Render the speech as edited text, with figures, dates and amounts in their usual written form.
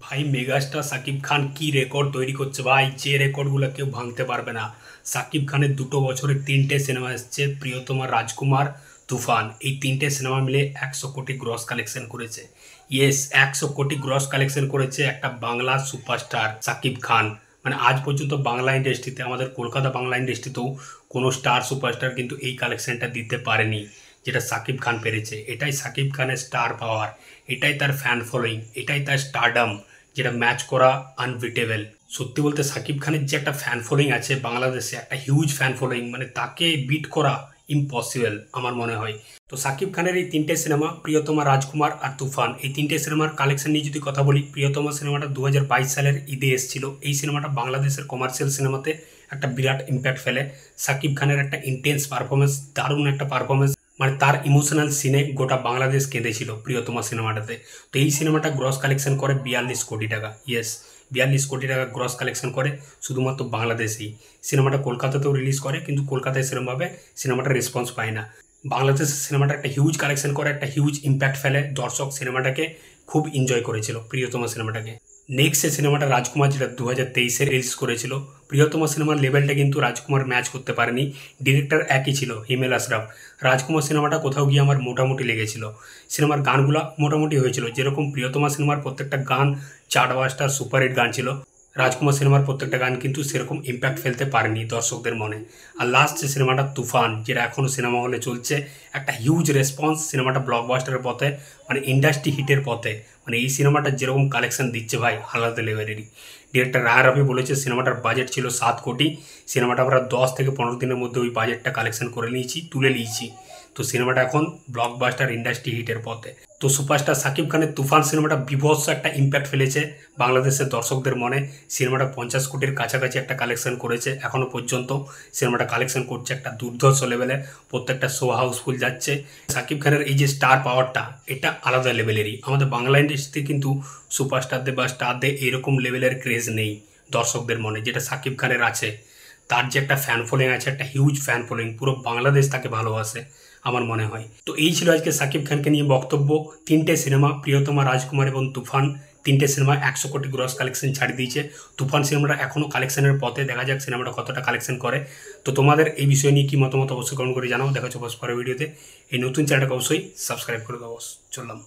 ভাই মেগাস্টার সাকিব খান কি রেকর্ড তৈরি করছে ভাই, যে রেকর্ডগুলো কেউ ভাঙতে পারবে না। সাকিব খানের 2 বছরে 3টে সিনেমা এসছে, প্রিয়তমা, রাজকুমার, তুফান। এই 3টে সিনেমা মিলে 100 কোটি গ্রস কালেকশন করেছে। ইয়েস, 100 কোটি গ্রস কালেকশন করেছে একটা বাংলা সুপারস্টার সাকিব খান। মানে আজ পর্যন্ত বাংলা ইন্ডাস্ট্রিতে, আমাদের কলকাতা বাংলা ইন্ডাস্ট্রিতেও কোনো স্টার সুপারস্টার কিন্তু এই কালেকশনটা দিতে পারেনি যেটা সাকিব খান পেরেছে। এটাই সাকিব খানের স্টার পাওয়ার, এটাই তার ফ্যান ফলোয়িং, এটাই তার স্টারডাম, যেটা ম্যাচ করা আনবিটেবল। সত্যি বলতে সাকিব খানের যে একটা ফ্যান ফলোয়িং আছে বাংলাদেশে, একটা হিউজ ফ্যান ফলোয়িং, মানে তাকে বিট করা ইম্পসিবল আমার মনে হয়। তো সাকিব খানের এই 3টে সিনেমা, প্রিয়তমা, রাজকুমার আর তুফান, এই 3টে সিনেমার কালেকশন নিয়ে যদি কথা বলি, প্রিয়তমা সিনেমাটা 2022 সালের ঈদে এসেছিল। এই সিনেমাটা বাংলাদেশের কমার্শিয়াল সিনেমাতে একটা বিরাট ইম্প্যাক্ট ফেলে। সাকিব খানের একটা ইন্টেন্স পারফরমেন্স, দারুণ একটা পারফরমেন্স, মানে তার ইমোশনাল সিনে গোটা বাংলাদেশ কেঁদেছিল প্রিয়তমা সিনেমাটাতে। তো এই সিনেমাটা গ্রস কালেকশন করে 42 কোটি টাকা। ইয়েস, 42 কোটি টাকা গ্রস কালেকশন করে শুধুমাত্র বাংলাদেশেই। সিনেমাটা কলকাতাতেও রিলিজ করে, কিন্তু কলকাতায় সেরকমভাবে সিনেমাটা রেসপন্স পায় না। বাংলাদেশের সিনেমাটা একটা হিউজ কালেকশন করে, একটা হিউজ ইম্প্যাক্ট ফেলে। দর্শক সিনেমাটাকে খুব এনজয় করেছিল, প্রিয়তমা সিনেমাটাকে। নেক্সট যে সিনেমাটা রাজকুমার, যেটা 2023-এ রিলিজ করেছিল। প্রিয়তমা সিনেমার লেভেলটা কিন্তু রাজকুমার ম্যাচ করতে পারেনি। ডিরেক্টর একই ছিল, হিমেল আশরাফ। রাজকুমার সিনেমাটা কোথাও গিয়ে আমার মোটামুটি লেগেছিল। সিনেমার গানগুলো মোটামুটি হয়েছিল, যেরকম প্রিয়তমা সিনেমার প্রত্যেকটা গান চার্টবাস্টার সুপারহিট গান ছিল, রাজকুমার সিনেমার প্রত্যেকটা গান কিন্তু সেরকম ইম্প্যাক্ট ফেলতে পারেনি দর্শকদের মনে। আর লাস্ট যে সিনেমাটা তুফান, যেটা এখনও সিনেমা হলে চলছে, একটা হিউজ রেসপন্স। সিনেমাটা ব্লকবাস্টারের পথে, মানে ইন্ডাস্ট্রি হিটের পথে। মানে এই সিনেমাটা যেরকম কালেকশন দিচ্ছে ভাই, আলাদা লেভেলেরই। ডিরেক্টর রায় রফি বলেছে সিনেমাটার বাজেট ছিল 7 কোটি, সিনেমাটা আমরা 10 থেকে 15 দিনের মধ্যে ওই বাজেটটা কালেকশন করে নিয়েছি, তুলে নিয়েছি। তো সিনেমাটা এখন ব্লকবাস্টার ইন্ডাস্ট্রি হিটের পথে। তো সুপারস্টার সাকিব খানের তুফান সিনেমাটা বিভৎস একটা ইম্প্যাক্ট ফেলেছে বাংলাদেশের দর্শকদের মনে। সিনেমাটা 50 কোটির কাছাকাছি একটা কালেকশন করেছে এখনও পর্যন্ত। সিনেমাটা কালেকশন করছে একটা দুর্ধর্ষ লেভেলে, প্রত্যেকটা শো হাউসফুল যাচ্ছে। সাকিব খানের এই যে স্টার পাওয়ারটা, এটা আলাদা লেভেলেরই। আমাদের বাংলা ইন্ডাস্ট্রিতে কিন্তু সুপারস্টারদের বা স্টারদের এরকম লেভেলের ক্রেজ নেই দর্শকদের মনে, যেটা সাকিব খানের আছে। তার যে একটা ফ্যান ফলোয়িং আছে, একটা হিউজ ফ্যান ফলোয়িং, পুরো বাংলাদেশ তাকে ভালোবাসে আমার মনে হয়। তো এই ছিল আজকে সাকিব খানকে নিয়ে বক্তব্য। 3টে সিনেমা, প্রিয়তমা, রাজকুমার এবং তুফান, 3টে সিনেমা 100 কোটি গ্রস কালেকশন ছাড়িয়ে দিয়েছে। তুফান সিনেমাটা এখনও কালেকশনের পথে, দেখা যাক সিনেমাটা কতটা কালেকশন করে। তো তোমাদের এই বিষয় নিয়ে কি মতামত অবশ্যই কমেন্ট করে জানাও। দেখা হচ্ছে পরের ভিডিওতে। এই নতুন চ্যানেলটাকে অবশ্যই সাবস্ক্রাইব করে দেবো। চললাম।